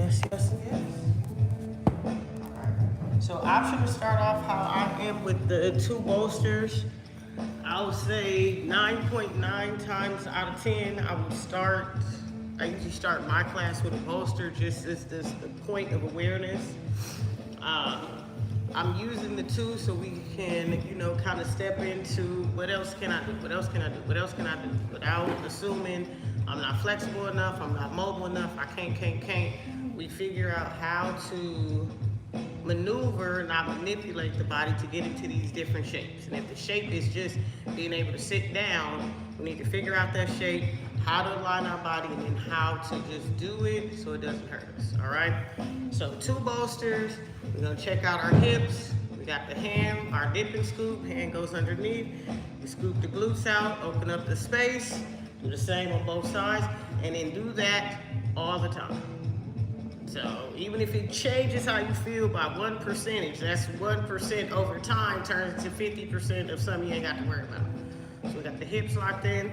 Yes, yes, and yes. So option to start off how I am with the two bolsters. I would say 9.9 times out of 10, I usually start my class with a bolster just as this the point of awareness. Uh, I'm using the two so we can, kind of step into what else can I do? What else can I do? What else can I do? Without assuming I'm not flexible enough, I'm not mobile enough, I can't. We figure out how to maneuver, not manipulate the body to get into these different shapes. And if the shape is just being able to sit down, we need to figure out that shape, how to align our body, and then how to just do it so it doesn't hurt us, all right? So two bolsters, we're gonna check out our hips. We got the hand, our dip and scoop, hand goes underneath. You scoop the glutes out, open up the space, do the same on both sides, and then do that all the time. So even if it changes how you feel by 1%, that's 1% over time turns to 50% of something you ain't got to worry about. So we got the hips locked in,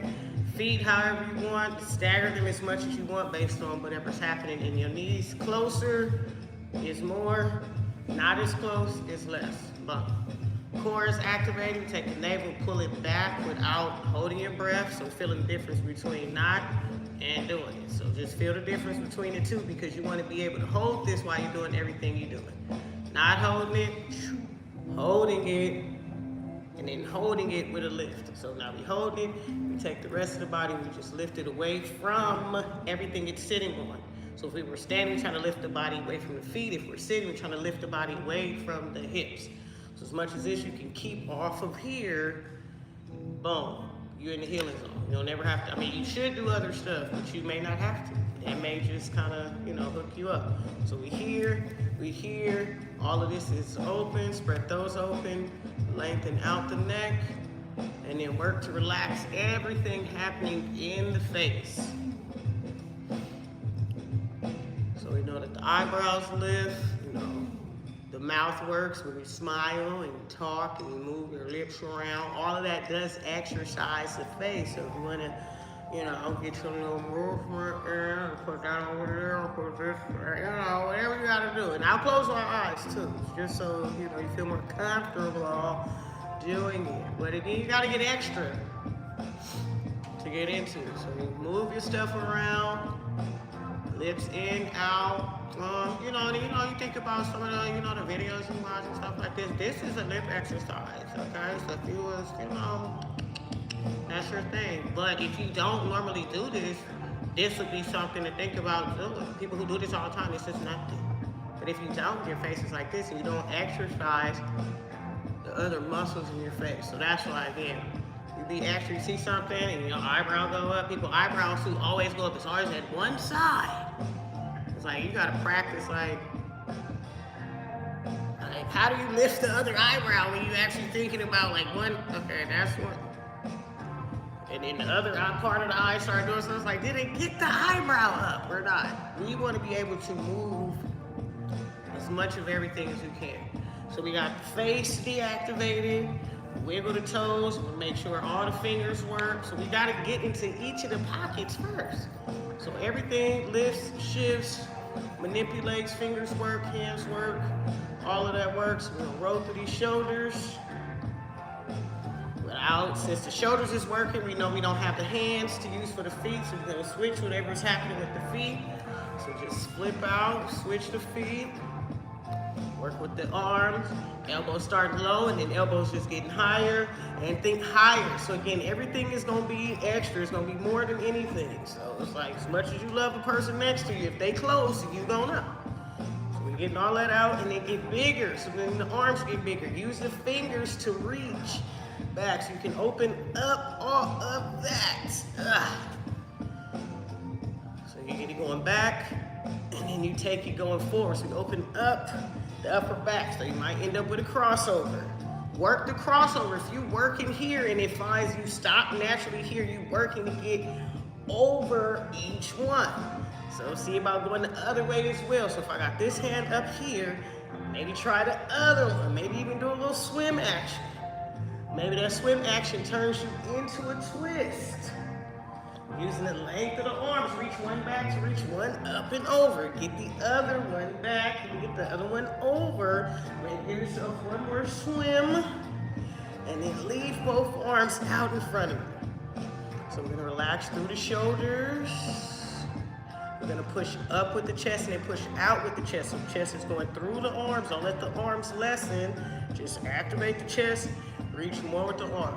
feet however you want, stagger them as much as you want based on whatever's happening in your knees. Closer is more, not as close is less. Bump. Core is activating, take the navel, pull it back without holding your breath, so feeling the difference between not and doing it. So just feel the difference between the two because you want to be able to hold this while you're doing everything you're doing. Not holding it, holding it, and then holding it with a lift. So now we hold it, we take the rest of the body, we just lift it away from everything it's sitting on. So if we were standing, trying to lift the body away from the feet. If we're sitting, we're trying to lift the body away from the hips. So as much as this you can keep off of here, boom, you're in the healing zone. You'll never have to, you should do other stuff, but you may not have to. That may just kind of, hook you up. So we here, all of this is open, spread those open, lengthen out the neck, and then work to relax everything happening in the face. So we know that the eyebrows lift, the mouth works when you smile and you talk and you move your lips around. All of that does exercise the face. So if you want to, get your little movement in, put that over there, put this, whatever you got to do. And I'll close my eyes too, just so, you feel more comfortable doing it. But again, you got to get extra to get into it. So you move your stuff around, lips in, out. You think about some of the, the videos you watch and stuff like this. This is a lip exercise, okay? So if you was, that's your thing. But if you don't normally do this, this would be something to think about doing. People who do this all the time, this is nothing. But if you don't, your face is like this, and you don't exercise the other muscles in your face. So that's why, again, you be extra, you see something, and your eyebrow go up. People's eyebrows who always go up, it's always at one side. It's like you gotta practice like how do you lift the other eyebrow when you actually thinking about like one, okay, that's one. And then the other part of the eye start doing something like, did it get the eyebrow up or not? We want to be able to move as much of everything as you can. So we got the face deactivated, wiggle the toes, we'll make sure all the fingers work. So we gotta get into each of the pockets first. So everything lifts, shifts, manipulates, fingers work, hands work, all of that works. We'll roll through these shoulders. Since the shoulders is working, we know we don't have the hands to use for the feet, so we're gonna switch whatever's happening with the feet. So just flip out, switch the feet, work with the arms, elbows start low and then elbows just getting higher, and think higher. So again, everything is gonna be extra, it's gonna be more than anything. So it's like, as much as you love the person next to you, if they close, you gonna know. So we're getting all that out and then get bigger. So then the arms get bigger. Use the fingers to reach back so you can open up all of that. So you get it going back and then you take it going forward. So you open up the upper back. So you might end up with a crossover. Work the crossover. If you working here and it finds you stop naturally here, you working to get over each one. So see about going the other way as well. So if I got this hand up here, maybe try the other one. Maybe even do a little swim action. Maybe that swim action turns you into a twist. Using the length of the arms, reach one back to reach one up and over. Get the other one back and get the other one over. Give yourself one more swim. And then leave both arms out in front of you. So I'm gonna relax through the shoulders. We're gonna push up with the chest and then push out with the chest. So the chest is going through the arms. Don't let the arms lessen. Just activate the chest. Reach more with the arm.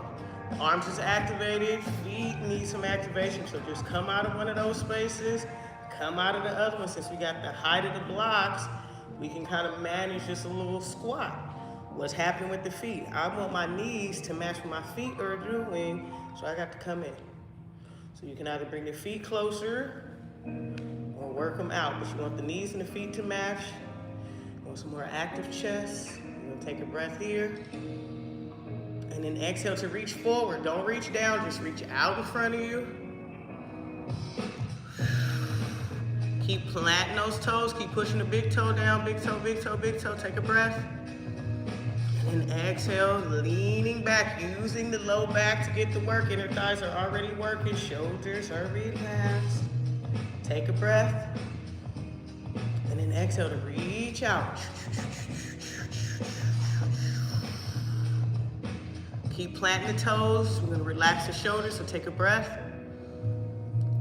Arms is activated, feet need some activation, so just come out of one of those spaces, come out of the other one. Since we got the height of the blocks, we can kind of manage just a little squat. What's happening with the feet? I want my knees to match what my feet are doing, so I got to come in. So you can either bring the feet closer or work them out, but you want the knees and the feet to match. You want some more active chest. You're gonna take a breath here. And then exhale to reach forward. Don't reach down, just reach out in front of you. Keep planting those toes. Keep pushing the big toe down. Big toe, big toe, big toe. Take a breath. And then exhale, leaning back, using the low back to get the work. Inner thighs are already working. Shoulders are relaxed. Take a breath. And then exhale to reach out. Keep planting the toes. We're gonna relax the shoulders, so take a breath.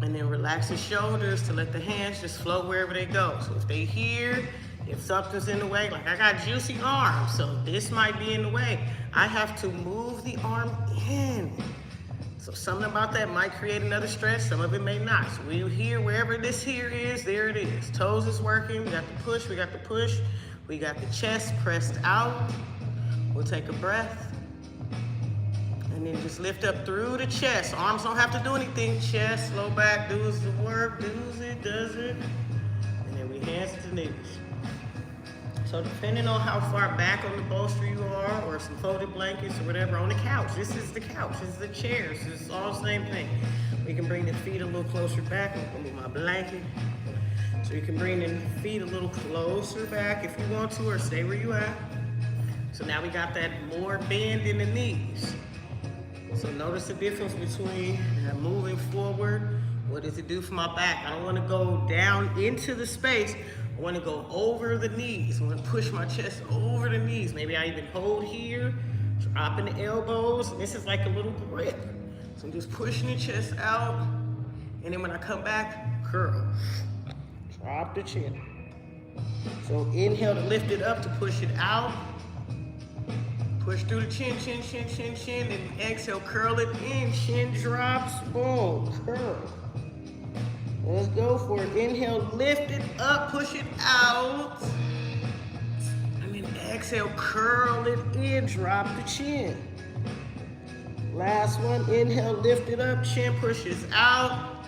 And then relax the shoulders to let the hands just float wherever they go. So if they here, if something's in the way, like I got juicy arms, so this might be in the way, I have to move the arm in. So something about that might create another stretch, some of it may not. So we're here, wherever this here is, there it is. Toes is working, we got the push, we got the push. We got the chest pressed out. We'll take a breath. And then just lift up through the chest. Arms don't have to do anything. Chest, low back, does the work, does it. And then we hands to knees. So depending on how far back on the bolster you are, or some folded blankets or whatever, on the couch. This is the couch, this is the chairs, this is all the same thing. We can bring the feet a little closer back. I'm gonna move my blanket. So you can bring the feet a little closer back if you want to, or stay where you at. So now we got that more bend in the knees. So notice the difference between moving forward. What does it do for my back? I don't want to go down into the space. I want to go over the knees. I want to push my chest over the knees. Maybe I even hold here, dropping the elbows. This is like a little grip. So I'm just pushing the chest out. And then when I come back, curl. Drop the chin. So inhale to lift it up, to push it out. Push through the chin, chin, chin, chin, chin, and exhale, curl it in, chin drops, boom, curl. Let's go for it. Inhale, lift it up, push it out. And then exhale, curl it in, drop the chin. Last one, inhale, lift it up, chin pushes out.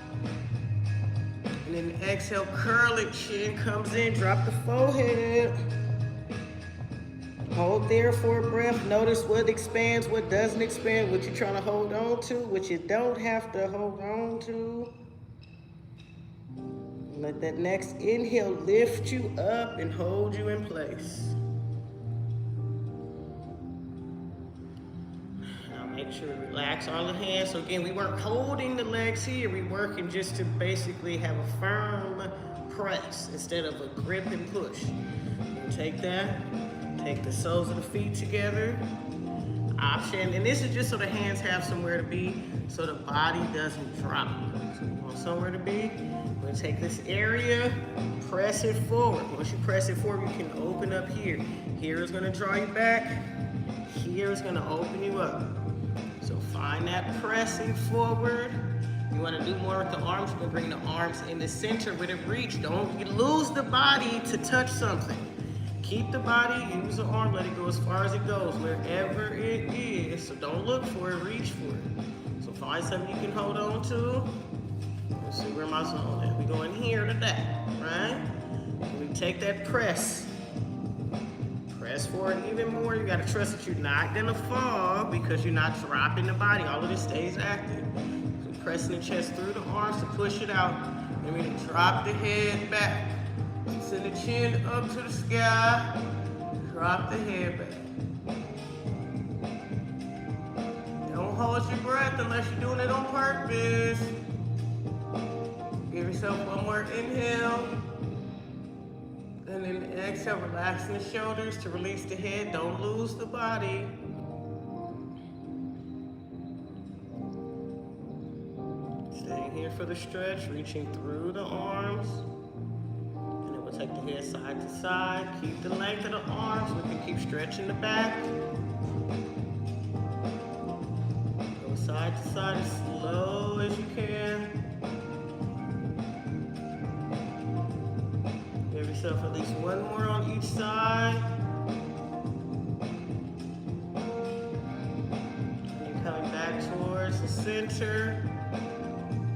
And then exhale, curl it, chin comes in, drop the forehead. Hold there for a breath. Notice what expands, what doesn't expand, what you're trying to hold on to, what you don't have to hold on to. Let that next inhale lift you up and hold you in place. Now make sure to relax all the hands. So again, we weren't holding the legs here. We're working just to basically have a firm press instead of a grip and push. And take that. Take the soles of the feet together. Option, and this is just so the hands have somewhere to be, so the body doesn't drop. So you want somewhere to be. We're gonna take this area, press it forward. Once you press it forward, you can open up here. Here is gonna draw you back. Here is gonna open you up. So find that pressing forward. You wanna do more with the arms, you're gonna bring the arms in the center with a reach. Don't lose the body to touch something. Keep the body, use the arm, let it go as far as it goes, wherever it is. So don't look for it, reach for it. So find something you can hold on to. Let's see where my zone is. We go in here to that, right? So we take that press. Press forward even more. You gotta trust that you're not gonna fall because you're not dropping the body. All of this stays active. So pressing the chest through the arms to push it out. And we're gonna drop the head back. Send the chin up to the sky, drop the head back. Don't hold your breath unless you're doing it on purpose. Give yourself one more inhale. And then exhale, relaxing the shoulders to release the head. Don't lose the body. Staying here for the stretch, reaching through the arms. And then we'll take the head side to side. Keep the length of the arms. We can keep stretching the back. Go side to side as slow as you can. Give yourself at least one more on each side. And you're coming back towards the center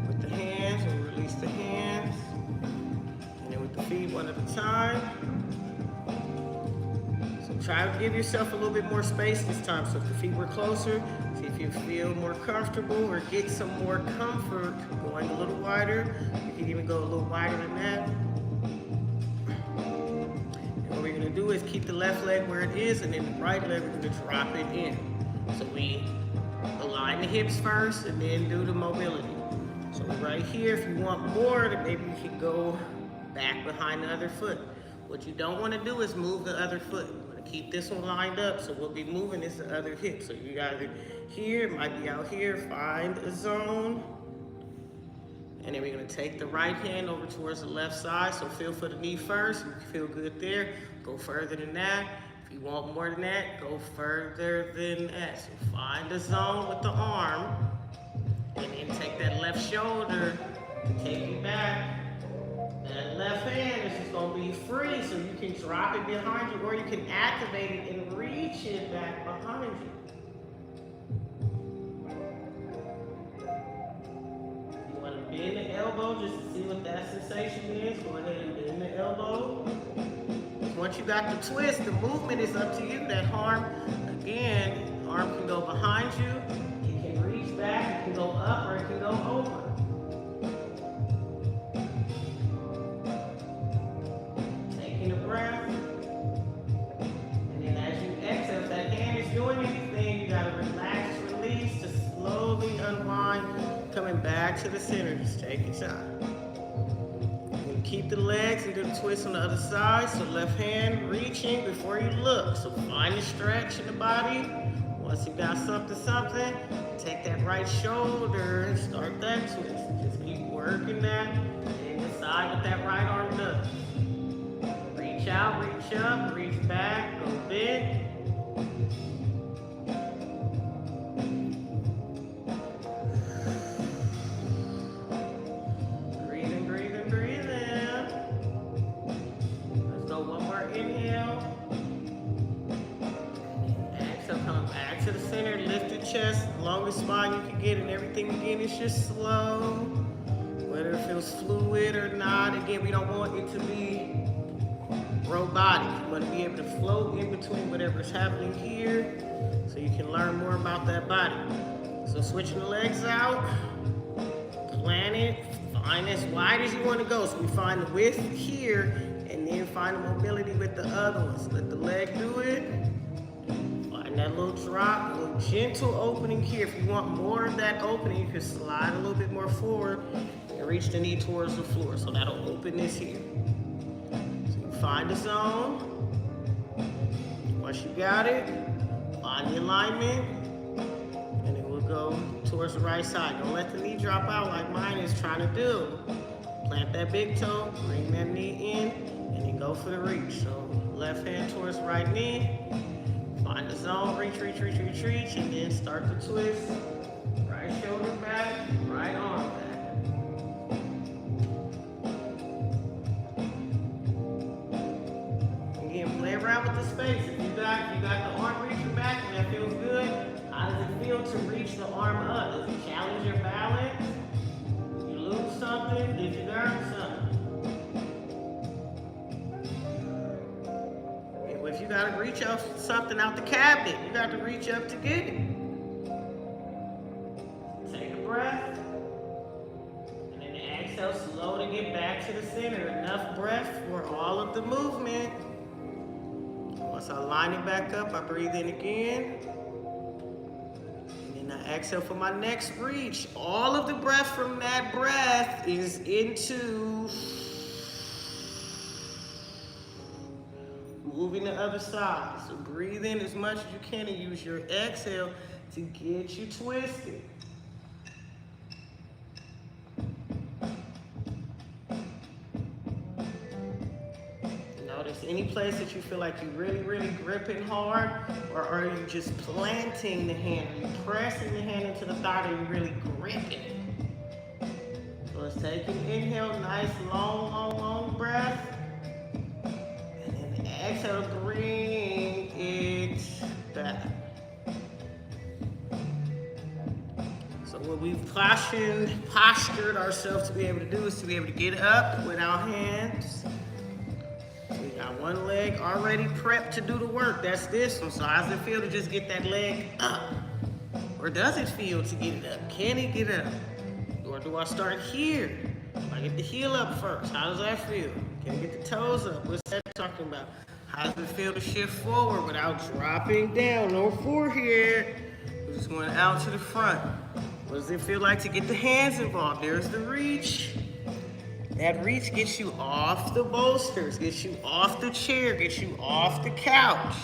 with the hands, and release the hands. And then with the feet one at a time. So try to give yourself a little bit more space this time. So if the feet were closer, see if you feel more comfortable or get some more comfort going a little wider. You can even go a little wider than that. What we're gonna do is keep the left leg where it is, and then the right leg, we're gonna drop it in. So we align the hips first and then do the mobility. So right here, if you want more, then maybe you can go back behind the other foot. What you don't wanna do is move the other foot. You wanna keep this one lined up, so we'll be moving is the other hip. So you got it here, it might be out here, find a zone. And then we're gonna take the right hand over towards the left side. So feel for the knee first. You feel good there. Go further than that. If you want more than that, go further than that. So find a zone with the arm. And then take that left shoulder to take you back. That left hand is just gonna be free, so you can drop it behind you, or you can activate it and reach it back behind you. Bend the elbow just to see what that sensation is. Go ahead and bend the elbow. Once you got the twist, the movement is up to you. That arm, again, arm can go behind you. It can reach back, it can go up, or it can go over. Taking a breath. And then as you exhale, if that hand is doing anything, you gotta relax, release to slowly unwind. Coming back to the center, just take your time. You're gonna keep the legs and do the twist on the other side. So left hand reaching before you look. So find the stretch in the body. Once you got something, take that right shoulder and start that twist. Just keep working that and decide what that right arm does. Reach out, reach up, reach back, go big. Chest, longest spine you can get, and everything again is just slow, whether it feels fluid or not. Again, we don't want it to be robotic. You want to be able to float in between whatever's happening here, so you can learn more about that body. So switching the legs out, plan it, find as wide as you want to go. So we find the width here, and then find the mobility with the other ones. Let the leg do it. That little drop, a little gentle opening here. If you want more of that opening, you can slide a little bit more forward and reach the knee towards the floor. So that'll open this here. So you find the zone. Once you got it, find the alignment, and then we'll go towards the right side. Don't let the knee drop out like mine is trying to do. Plant that big toe, bring that knee in, and then go for the reach. So left hand towards the right knee. Find the zone, reach, reach, reach, reach, reach, and then start the twist. Right shoulder back, right arm back. Again, play around with the space. If you got the arm reaching back and that feels good, how does it feel to reach the arm up? Does it challenge your balance? You lose something? Did you learn something? If you gotta reach out something out the cabinet, you got to reach up to get it. Take a breath. And then exhale, slow to get back to the center. Enough breath for all of the movement. Once I line it back up, I breathe in again. And then I exhale for my next reach. All of the breath from that breath is into moving the other side. So breathe in as much as you can and use your exhale to get you twisted. Notice any place that you feel like you're really gripping hard, or are you just planting the hand? Are you pressing the hand into the thigh, or are you really gripping it? So let's take an inhale, nice long breath. And then exhale, bring it back. So what we've postured ourselves to be able to do is to be able to get up with our hands. We got one leg already prepped to do the work. That's this one. So how does it feel to just get that leg up? Or does it feel to get it up? Can it get up? Or do I start here? Do I get the heel up first? How does that feel? Can I get the toes up? What's that talking about? How does it feel to shift forward without dropping down? No forehead. We're just going out to the front. What does it feel like to get the hands involved? There's the reach. That reach gets you off the bolsters, gets you off the chair, gets you off the couch.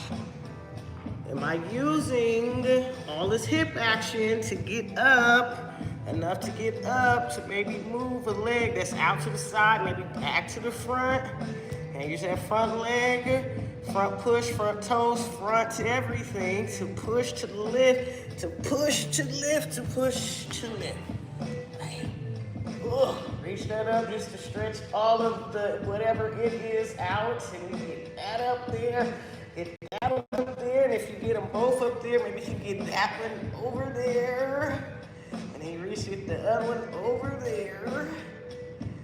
Am I using all this hip action to get up, enough to get up, to maybe move a leg that's out to the side, maybe back to the front? And use that front leg, front push, front toes, front to everything, to push to lift, to push to lift, to push to lift. Reach that up just to stretch all of the whatever it is out, and you get that up there, get that one up there, and if you get them both up there, maybe you get that one over there, and then you reach with the other one over there,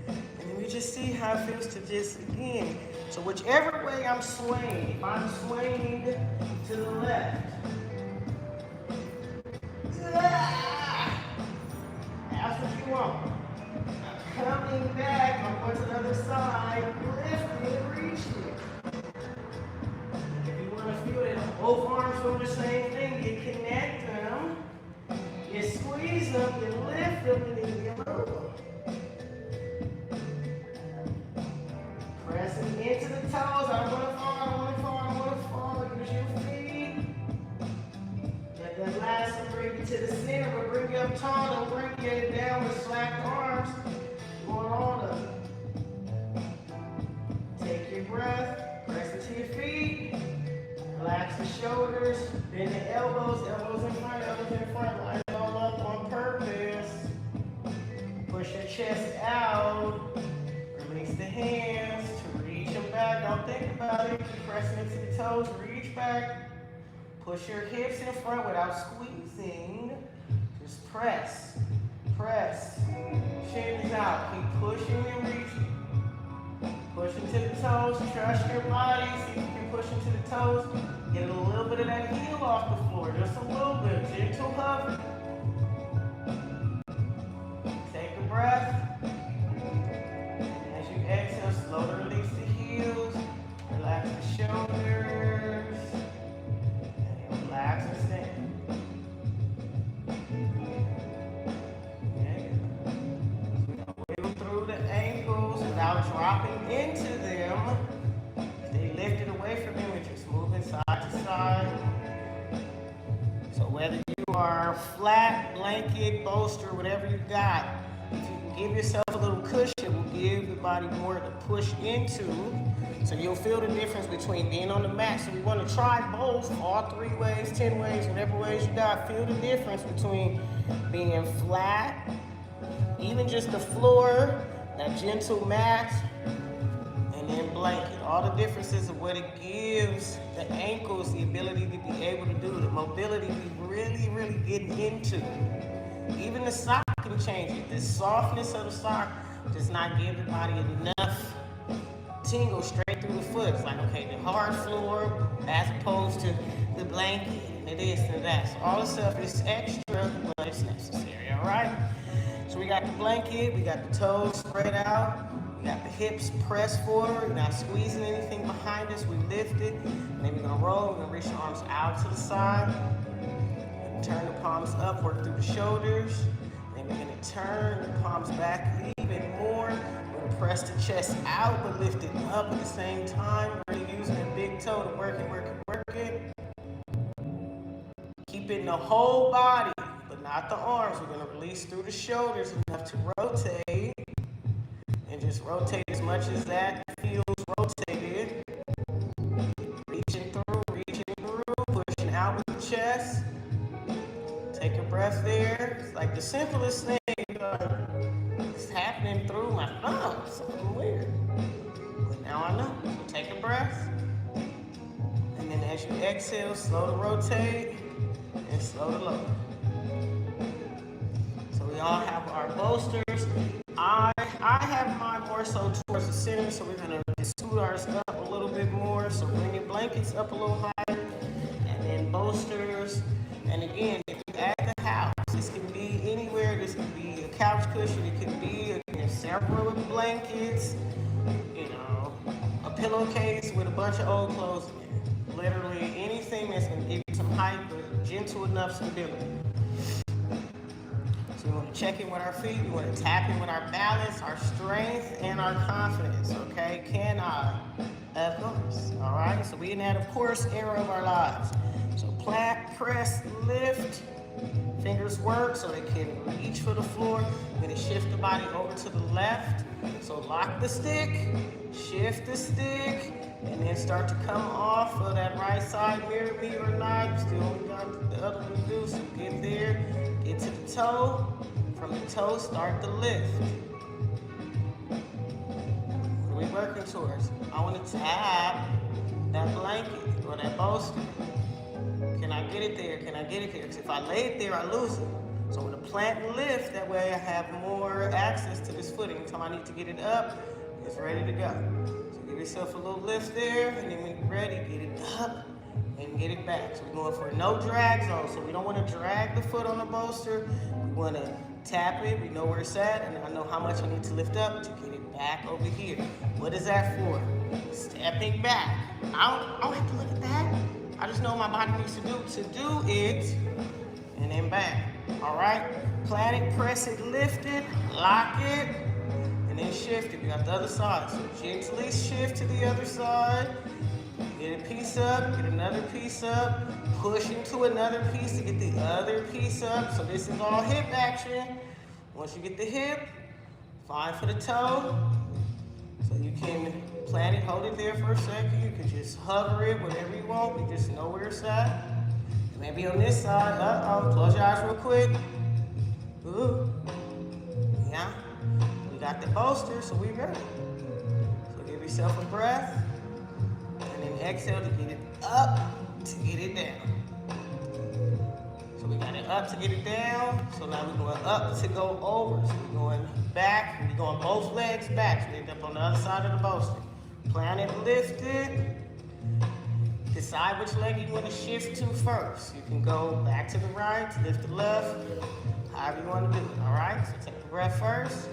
and then we just see how it feels to just, again, so whichever way I'm swaying, if I'm swaying to the left, that's what you want. Coming back, I'm going to the other side, lift it, reach it. If you want to feel that both arms doing the same thing, you connect them, you squeeze them, you lift them, and then you move them. Pressing into the toes, I don't want to fall, I don't want to fall, I don't want to fall. Use your feet. Let that last one bring you to the center, but bring you up tall, don't bring you down with slack arms. Going on up. Take your breath, press into your feet, relax the shoulders, bend the elbows in front, line it all up on purpose. Push your chest out, release the hands to reach them back. Don't think about it, keep pressing into the toes, reach back. Push your hips in front without squeezing, just press. Press, shins out, keep pushing and reaching. Push into the toes, trust your body, see if you can push into the toes. Get a little bit of that heel off the floor, just a little bit, gentle hover. Take a breath. As you exhale, slowly release the heels, relax the shoulders, and relax and stand. Without dropping into them, stay lifted away from them and just moving side to side. So whether you are flat, blanket, bolster, whatever you got, if you can give yourself a little cushion, it will give the body more to push into. So you'll feel the difference between being on the mat. So we want to try both, all 3 ways, 10 ways, whatever ways you got. Feel the difference between being flat, even just the floor, that gentle mat, and then blanket. All the differences of what it gives the ankles the ability to be able to do, the mobility we really getting into. Even the sock can change it. The softness of the sock does not give the body enough tingle straight through the foot. It's like, okay, the hard floor as opposed to the blanket and the this and that. So all the stuff is extra, but it's necessary, all right? So we got the blanket, we got the toes spread out, we got the hips pressed forward, we're not squeezing anything behind us, we lift it, and then we're gonna roll, we're gonna reach the arms out to the side, and Turn the palms up, work through the shoulders. Then we're gonna turn the palms back even more. We're gonna press the chest out, but lift it up at the same time. Really using the big toe to work it, work it, work it. Keeping the whole body, but not the arms. We're gonna release through the shoulders enough to rotate. And just rotate as much as that feels rotated. Reaching through, pushing out with the chest. Take a breath there. It's like the simplest thing. It's happening through my thumb. Something weird. But now I know. So take a breath. And then as you exhale, slow to rotate and slow to lower. So we all have our bolsters. I have mine more so towards the center, so we're gonna scoot ours up a little bit more. So bring your blankets up a little higher, and then bolsters. And again, if you at the house, this can be anywhere. This can be a couch cushion. It could be several blankets. You know, a pillowcase with a bunch of old clothes in it. Literally anything that's gonna give you some height, but gentle enough stability. We want to check in with our feet. We want to tap in with our balance, our strength, and our confidence, okay? Can I? Of course, all right? So we in that, of course, era of our lives. So plant, press, lift. Fingers work so they can reach for the floor. We're going to shift the body over to the left. So lock the stick, shift the stick, and then start to come off of that right side, mirror me or not. You still only got the other one to do, so get there. Get to the toe. From the toe, start the lift. What are we working towards? I want to tap that blanket or that bolster. Can I get it there? Can I get it there? Because if I lay it there, I lose it. So with a plant and lift, that way I have more access to this footing. Anytime I need to get it up, it's ready to go. So give yourself a little lift there, and then when you're ready, get it up and get it back. So we're going for a no drag zone. So we don't want to drag the foot on the bolster. We want to tap it. We know where it's at, and I know how much I need to lift up to get it back over here. What is that for? Stepping back. I don't have to look at that. I just know what my body needs to do it, and then back. All right? Plant it, press it, lift it, lock it, and then shift it. We got the other side. So gently shift to the other side. Get a piece up, get another piece up, push into another piece to get the other piece up. So this is all hip action. Once you get the hip, fine for the toe. So you can plant it, hold it there for a second. You can just hover it, whatever you want. We just know where it's at. Maybe on this side, close your eyes real quick. Ooh, yeah. We got the bolster, so we ready. So give yourself a breath. And then exhale to get it up, to get it down. So we got it up to get it down. So now we're going up to go over. So we're going back, we're going both legs back. So we end up on the other side of the bolster. Plant it, lift it. Decide which leg you want to shift to first. You can go back to the right, lift the left, however you want to do it, all right? So take a breath first.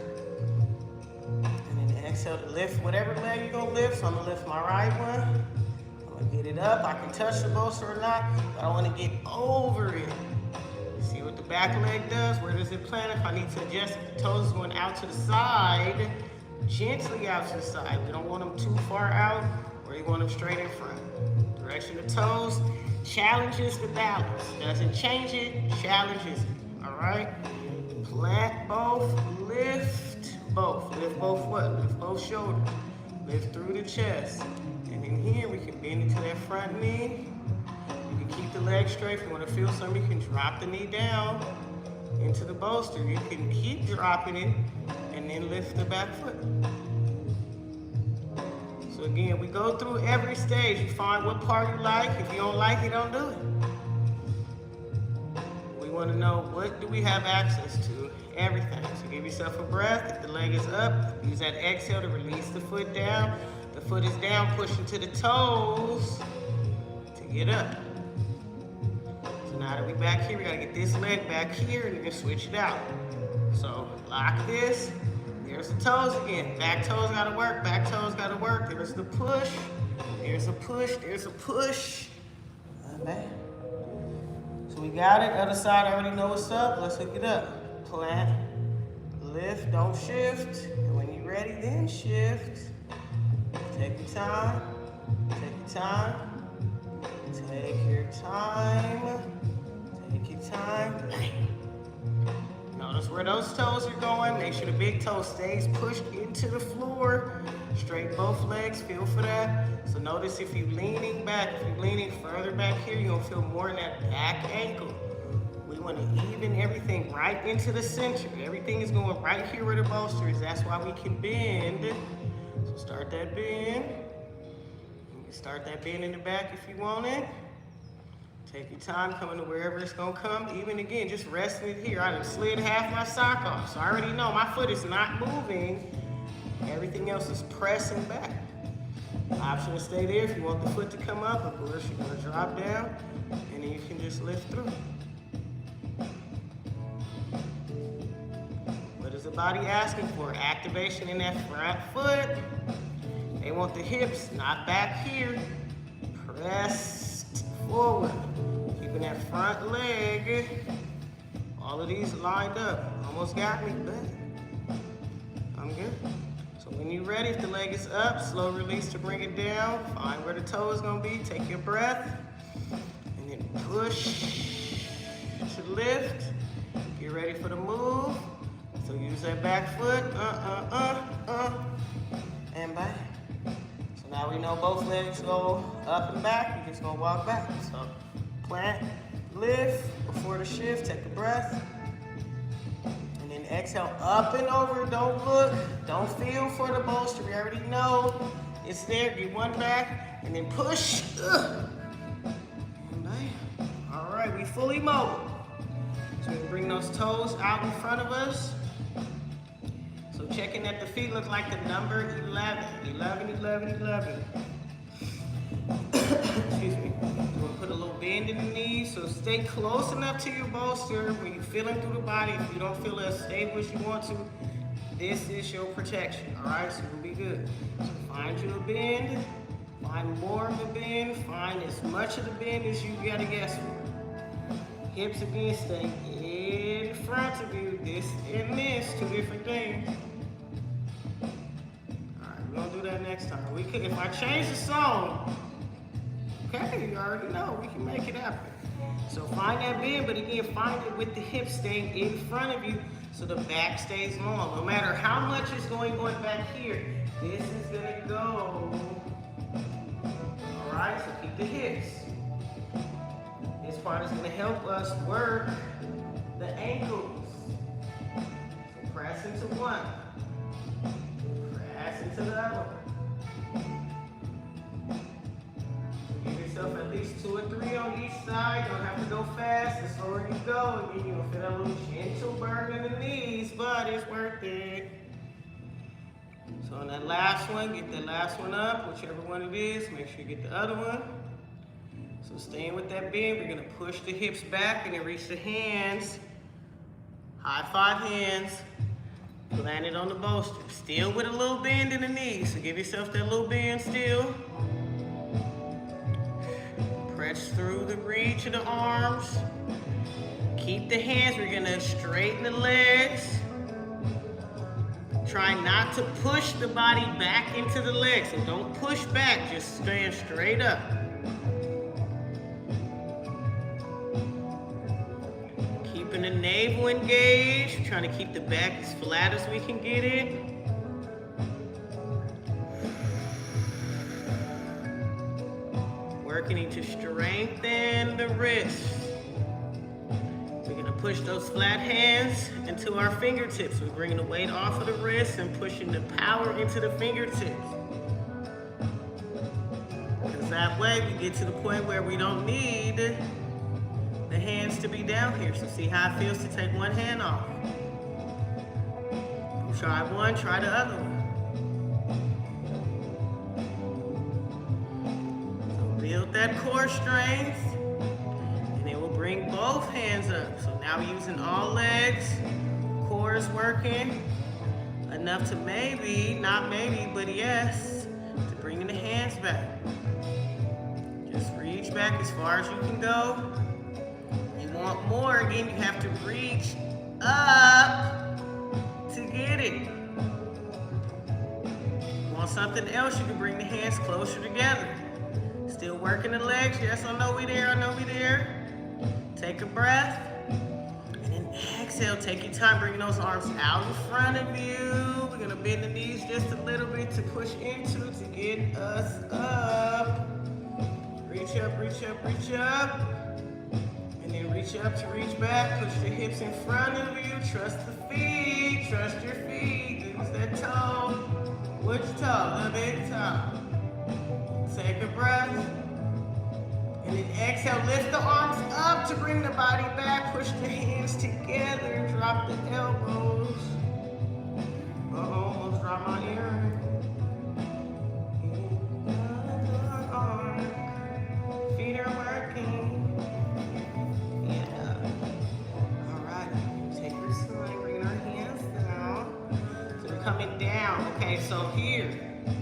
And then exhale to lift whatever leg you're going to lift. So I'm going to lift my right one. I'm going to get it up. I can touch the bolster or not, but I want to get over it. See what the back leg does? Where does it plant? If I need to adjust, if the toes is going out to the side, gently out to the side. We don't want them too far out, or you want them straight in front. Direction of toes challenges the balance. Doesn't change it, challenges it. All right? Plant both, lift both. Lift both what? Lift both shoulders. Lift through the chest. And in here, we can bend into that front knee. You can keep the leg straight. If you want to feel something, you can drop the knee down into the bolster. You can keep dropping it and then lift the back foot. So again, we go through every stage. You find what part you like. If you don't like it, don't do it. We want to know, what do we have access to? Everything. So give yourself a breath. If the leg is up, use that exhale to release the foot down. The foot is down, push into the toes to get up. So now that we're back here, we gotta get this leg back here and then switch it out. So lock this. There's the toes again. Back toes gotta work, back toes gotta work. There's the push, there's a push, there's a push. Not bad. So we got it. Other side, I already know what's up. Let's hook it up. Plant, lift, don't shift. And when you're ready, then shift. Take your time. Take your time. Take your time. Take your time. Notice where those toes are going. Make sure the big toe stays pushed into the floor. Straighten both legs, feel for that. So notice if you're leaning back, if you're leaning further back here, you're gonna feel more in that back ankle. We wanna even everything right into the center. Everything is going right here where the bolster is. That's why we can bend. So start that bend. You can start that bend in the back if you want it. Take your time coming to wherever it's gonna come. Even again, just resting it here. I done slid half my sock off, so I already know my foot is not moving. Everything else is pressing back. Option to stay there if you want the foot to come up. Of course, you're gonna drop down, and then you can just lift through. What is the body asking for? Activation in that front foot. They want the hips, not back here. Pressed forward. Keeping that front leg. All of these lined up. Almost got me, but I'm good. So when you're ready, if the leg is up, slow release to bring it down. Find where the toe is gonna be. Take your breath. And then push to lift. Get ready for the move. So use that back foot. And back. So now we know both legs go up and back. You're just gonna walk back. So plant, lift before the shift. Take a breath. And then exhale up and over. Don't look. Don't feel for the bolster. We already know it's there. Get one back and then push. And back. All right, we fully mobile. So we can bring those toes out in front of us. So checking that the feet look like the number 11. 11, 11, 11. Excuse me. We'll put a little bend in the knees, so stay close enough to your bolster when you're feeling through the body. If you don't feel as stable as you want to, this is your protection, all right? So we'll be good. So find you a bend, find more of a bend, find as much of the bend as you gotta guess for. Hips again, stay in front of you. This and this, two different things. All right, we're gonna do that next time. We could, if I change the song, okay, you already know, we can make it happen. So find that bend, but again, find it with the hips staying in front of you so the back stays long. No matter how much is going on back here, this is gonna go. All right, so keep the hips. This part is gonna help us work the ankles. So press into one, press into the other one. Give yourself at least 2 or 3 on each side. Don't have to go fast. The slower you go, again, you'll feel that little gentle burn in the knees, but it's worth it. So on that last one, get that last one up, whichever one it is. Make sure you get the other one. So staying with that bend, we're gonna push the hips back and then reach the hands. High five hands. Land it on the bolster. Still with a little bend in the knees. So give yourself that little bend still. Press through the reach of the arms. Keep the hands. We're gonna straighten the legs. Try not to push the body back into the legs. So don't push back, just stand straight up. Keeping the navel engaged. Trying to keep the back as flat as we can get it. Working to strengthen the wrists. We're gonna push those flat hands into our fingertips. We're bringing the weight off of the wrists and pushing the power into the fingertips. Because that way we get to the point where we don't need the hands to be down here. So see how it feels to take one hand off. Try one, try the other one. Build that core strength, and then we'll bring both hands up. So now we're using all legs, core is working, enough to maybe, not maybe, but yes, to bringing the hands back. Just reach back as far as you can go. You want more, again, you have to reach up to get it. Want something else, you can bring the hands closer together. Still working the legs. Yes, I know we there, I know we there. Take a breath. And then exhale, take your time, bringing those arms out in front of you. We're gonna bend the knees just a little bit to push into to get us up. Reach up, reach up, reach up. And then reach up to reach back. Push the hips in front of you. Trust the feet, trust your feet. Use that toe. Which toe? The big toe. Take a breath. And then exhale, lift the arms up to bring the body back. Push the hands together. Drop the elbows. Uh-oh, almost dropped my ear. Feet are working. Yeah. All right. Take your time, bring our hands down. So we're coming down. Okay, so here,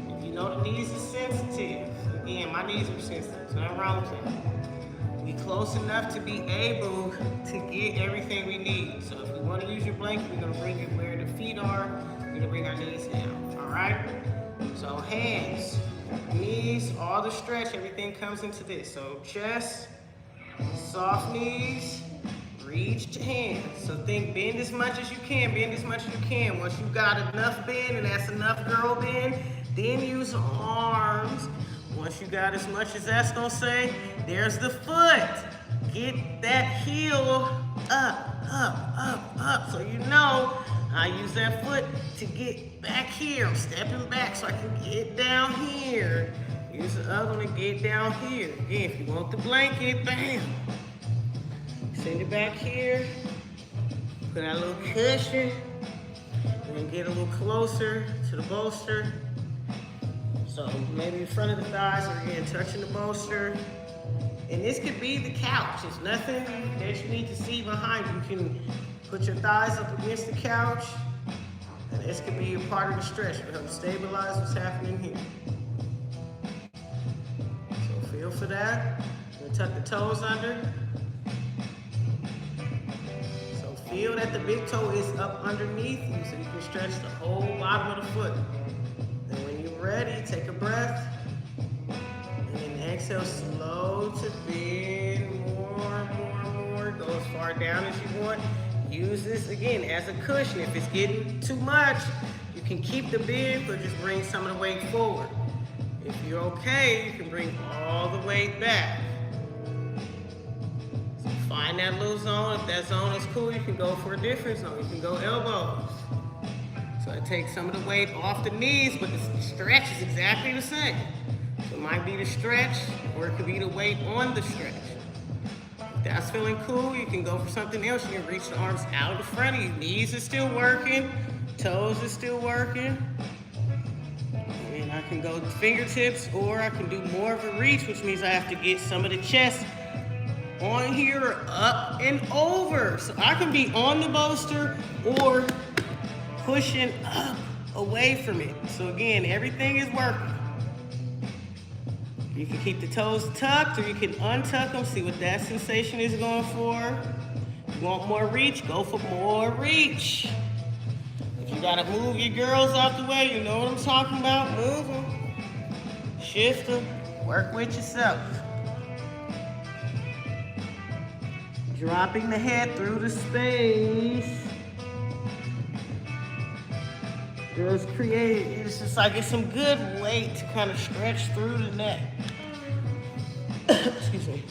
if you know the knees are sensitive. Again, my knees are sensitive. There's nothing wrong with that. We close enough to be able to get everything we need. So if we want to use your blanket, we're going to bring it where the feet are. We're going to bring our knees down. All right? So hands, knees, all the stretch, everything comes into this. So chest, soft knees, reach to hands. So think bend as much as you can, bend as much as you can. Once you've got enough bend, and that's enough girl bend, then use arms. Once you got as much as that's gonna say, there's the foot. Get that heel up, up, up, up. So you know, I use that foot to get back here. I'm stepping back so I can get down here. Use the other one to get down here. Again, if you want the blanket, bam. Send it back here. Put out a little cushion. And then get a little closer to the bolster. So maybe in front of the thighs, or again, touching the bolster. And this could be the couch. It's nothing that you need to see behind you. You can put your thighs up against the couch, and this could be a part of the stretch. It'll help stabilize what's happening here. So feel for that. We'll tuck the toes under. So feel that the big toe is up underneath you, so you can stretch the whole bottom of the foot. And when you're ready, take a breath. And then exhale, slow to bend more. Go as far down as you want. Use this, again, as a cushion. If it's getting too much, you can keep the bend, but just bring some of the weight forward. If you're okay, you can bring all the weight back. So find that little zone. If that zone is cool, you can go for a different zone. You can go elbows. So I take some of the weight off the knees, but the stretch is exactly the same. So it might be the stretch, or it could be the weight on the stretch. If that's feeling cool, you can go for something else. You can reach the arms out in front of you. Knees are still working, toes are still working. And I can go fingertips, or I can do more of a reach, which means I have to get some of the chest on here, or up and over. So I can be on the bolster or pushing up away from it. So again, everything is working. You can keep the toes tucked, or you can untuck them, see what that sensation is going for. If you want more reach, go for more reach. If you gotta move your girls out the way, you know what I'm talking about, move them, shift them, work with yourself. Dropping the head through the space. Just create, it's just like it's some good weight to kind of stretch through the neck. Excuse me.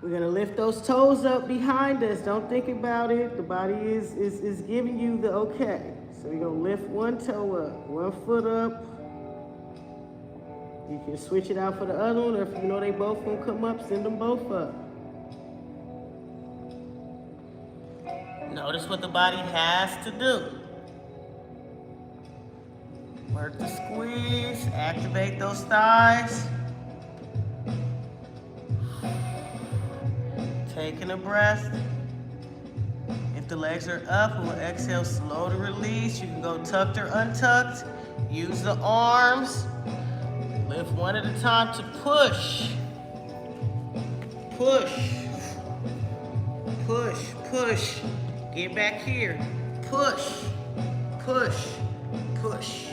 We're gonna lift those toes up behind us. Don't think about it. The body is giving you the okay. So you're gonna lift one toe up, one foot up. You can switch it out for the other one, or if you know they both gonna come up, send them both up. Notice what the body has to do. Work the squeeze, activate those thighs. Taking a breath. If the legs are up, we'll exhale slow to release. You can go tucked or untucked. Use the arms. Lift one at a time to push. Push. Push, push. Get back here. Push, push, push.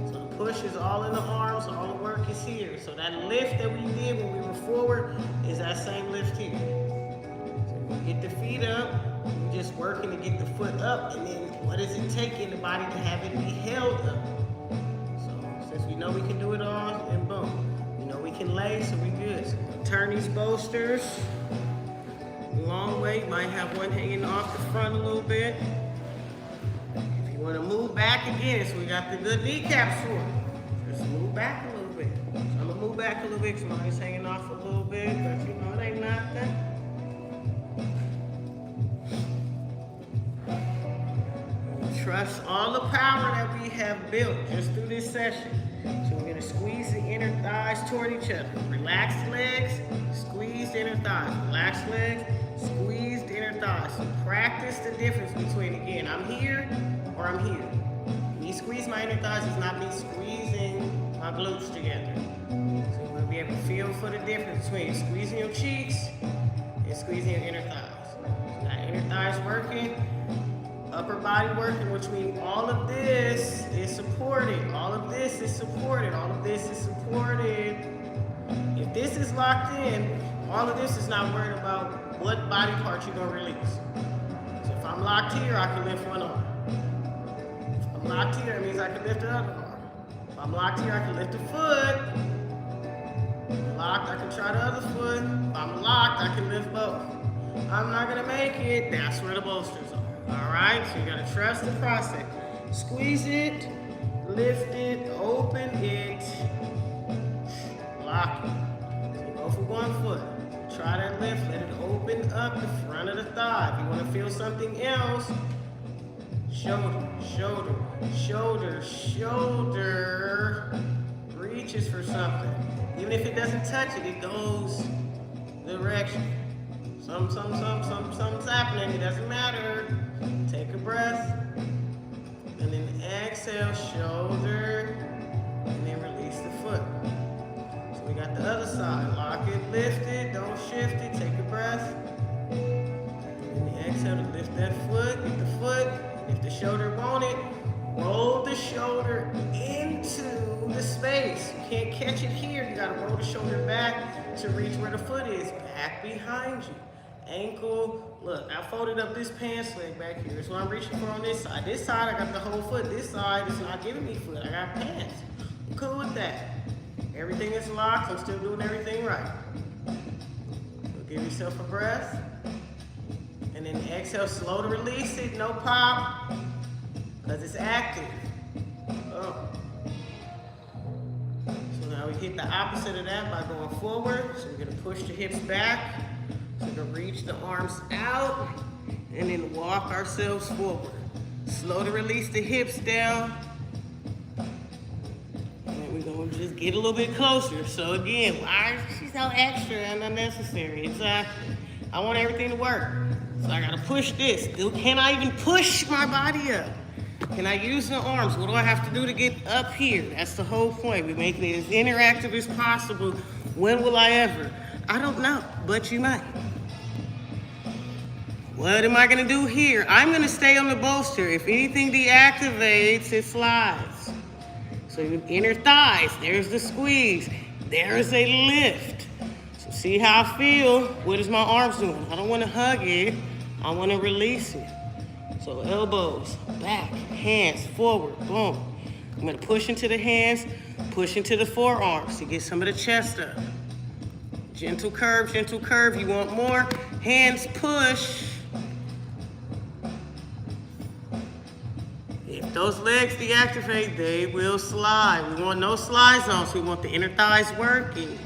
So the push is all in the arms, all the work is here. So that lift that we did when we were forward is that same lift here. So we get the feet up, we're just working to get the foot up, and then what does it take in the body to have it be held up? So since we know we can do it all, and boom. We know we can lay, so we good. So we'll turn these bolsters. Long way, you might have one hanging off the front a little bit. If you want to move back again, so we got the good kneecaps for it. Just move back a little bit. So I'm gonna move back a little bit because mine's hanging off a little bit, but you know it ain't nothing. Trust all the power that we have built just through this session. So we're gonna squeeze the inner thighs toward each other. Relaxed legs, squeeze the inner thighs. Relaxed legs, squeeze the inner thighs. So practice the difference between, again, I'm here or I'm here. Me squeeze my inner thighs is not me squeezing my glutes together. So you're gonna be able to feel for the difference between squeezing your cheeks and squeezing your inner thighs. So that inner thighs working, upper body working, which means all of this is supported. All of this is supported. All of this is supported. If this is locked in, all of this is not worried about what body part you're gonna release. So if I'm locked here, I can lift one arm. If I'm locked here, it means I can lift the other arm. If I'm locked here, I can lift the foot. If I'm locked, I can try the other foot. If I'm locked, I can lift both. I'm not gonna make it, that's where the bolsters are. All right, so you gotta trust the process. Squeeze it, lift it, open it, lock it. So go for one foot. Try that lift, let it open up the front of the thigh. If you wanna feel something else, shoulder, shoulder, shoulder, shoulder, reaches for something. Even if it doesn't touch it, it goes the direction. Something's happening, it doesn't matter. Take a breath, and then exhale, shoulder, and then release the foot. So we got the other side, lock it, lift it, don't shift it, take a breath. And then exhale to lift that foot, get the foot, if the shoulder won't it, roll the shoulder into the space. You can't catch it here, you gotta roll the shoulder back to reach where the foot is, back behind you. Ankle, look, I folded up this pants leg back here. So I'm reaching for on this side. This side, I got the whole foot. This side is not giving me foot. I got pants. I'm cool with that. Everything is locked. I'm still doing everything right. So give yourself a breath. And then exhale, slow to release it. No pop, because it's active. Oh. So now we hit the opposite of that by going forward. So we're gonna push the hips back. So we're gonna reach the arms out and then walk ourselves forward. Slow to release the hips down. And we're gonna just get a little bit closer. So again, why is she so extra and unnecessary? Exactly. I want everything to work. So I gotta push this. Can I even push my body up? Can I use the arms? What do I have to do to get up here? That's the whole point. We're making it as interactive as possible. When will I ever? I don't know, but you might. What am I gonna do here? I'm gonna stay on the bolster. If anything deactivates, it slides. So inner thighs, there's the squeeze. There's a lift. So see how I feel? What is my arms doing? I don't wanna hug it. I wanna release it. So elbows, back, hands, forward, boom. I'm gonna push into the hands, push into the forearms to get some of the chest up. Gentle curve, gentle curve. You want more? Hands push. If those legs deactivate, they will slide. We want no slide zones. We want the inner thighs working.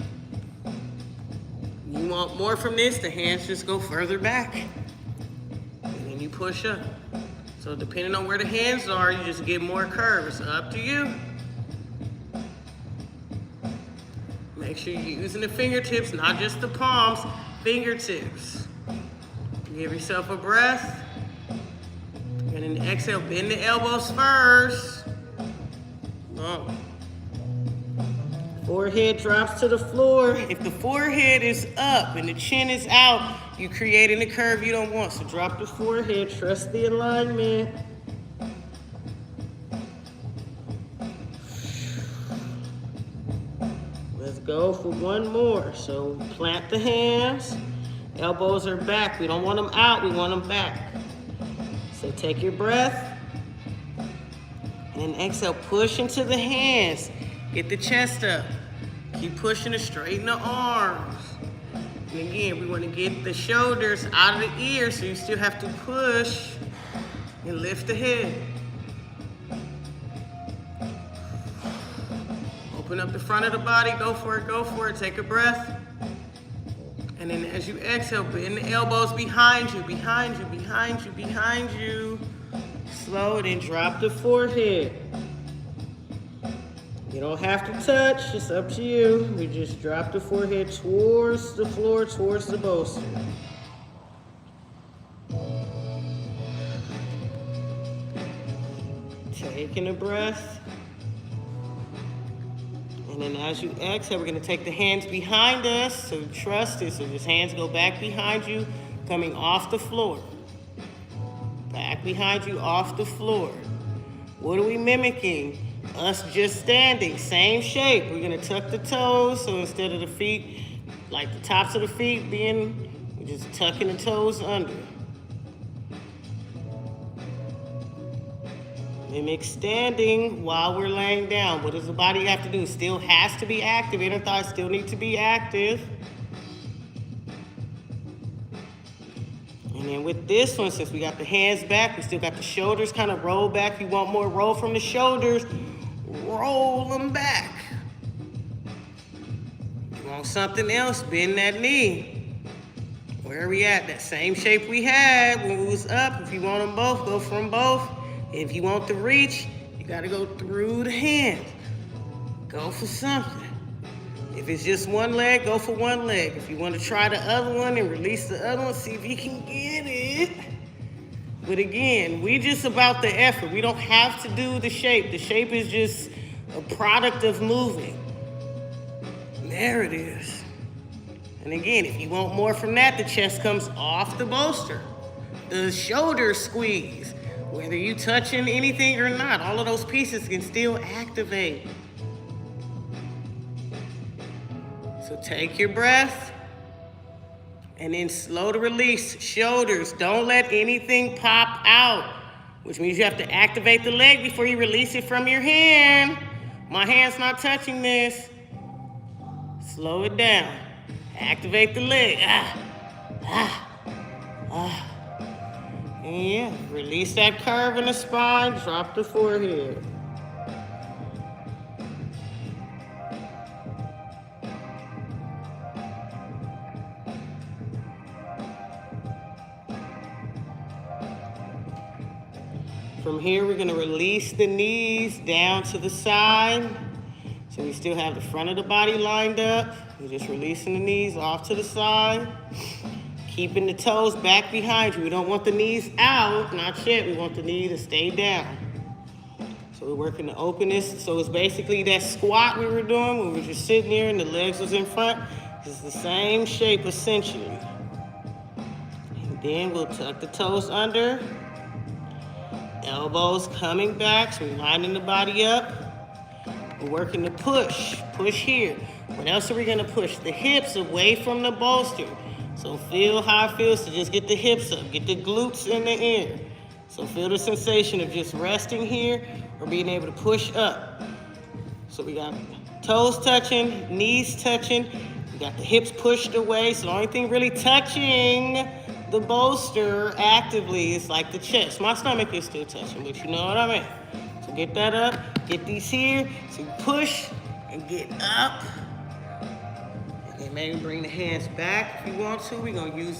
You want more from this, the hands just go further back. And then you push up. So depending on where the hands are, you just get more curve. It's up to you. Make sure you're using the fingertips, not just the palms, fingertips. Give yourself a breath. And then exhale, bend the elbows first. Boom. Forehead drops to the floor. If the forehead is up and the chin is out, you're creating a curve you don't want. So drop the forehead, trust the alignment. Let's go for one more. So plant the hands. Elbows are back. We don't want them out, we want them back. So take your breath. And then exhale, push into the hands. Get the chest up. Keep pushing to straighten the arms. And again, we want to get the shoulders out of the ears, so you still have to push and lift the head. Open up the front of the body, go for it, take a breath. And then as you exhale, bend the elbows behind you, behind you, behind you, behind you. Slow it and drop the forehead. You don't have to touch, it's up to you. We just drop the forehead towards the floor, towards the bolster. Taking a breath. And then as you exhale, we're gonna take the hands behind us, so trust it. So just hands go back behind you, coming off the floor. Back behind you, off the floor. What are we mimicking? Us just standing, same shape. We're gonna tuck the toes, so instead of the feet, like the tops of the feet being, we're just tucking the toes under. Mimic standing while we're laying down. What does the body have to do? Still has to be active. Inner thighs still need to be active. And then with this one, since we got the hands back, we still got the shoulders kind of roll back. If you want more roll from the shoulders, roll them back. If you want something else, bend that knee. Where are we at? That same shape we had when we was up. If you want them both, go from both. If you want the reach, you gotta go through the hand. Go for something. If it's just one leg, go for one leg. If you want to try the other one and release the other one, see if you can get it. But again, we just about the effort. We don't have to do the shape. The shape is just a product of moving. There it is. And again, if you want more from that, the chest comes off the bolster. The shoulders squeeze. Whether you touching anything or not, all of those pieces can still activate. So take your breath and then slow to release. Shoulders, don't let anything pop out, which means you have to activate the leg before you release it from your hand. My hand's not touching this. Slow it down. Activate the leg. And yeah, release that curve in the spine, drop the forehead. From here, we're gonna release the knees down to the side. So we still have the front of the body lined up. We're just releasing the knees off to the side. Keeping the toes back behind you. We don't want the knees out, not yet. We want the knee to stay down. So we're working the openness. So it's basically that squat we were doing when we were just sitting here and the legs was in front. It's the same shape essentially. And then we'll tuck the toes under. Elbows coming back, so we're lining the body up. We're working the push here. What else are we gonna push? The hips away from the bolster. So feel how it feels to just get the hips up, get the glutes in the air. So feel the sensation of just resting here or being able to push up. So we got toes touching, knees touching. We got the hips pushed away. So the only thing really touching the bolster actively is like the chest. My stomach is still touching, but you know what I mean. So get that up, get these here. So push and get up. And maybe bring the hands back if you want to. We're gonna use the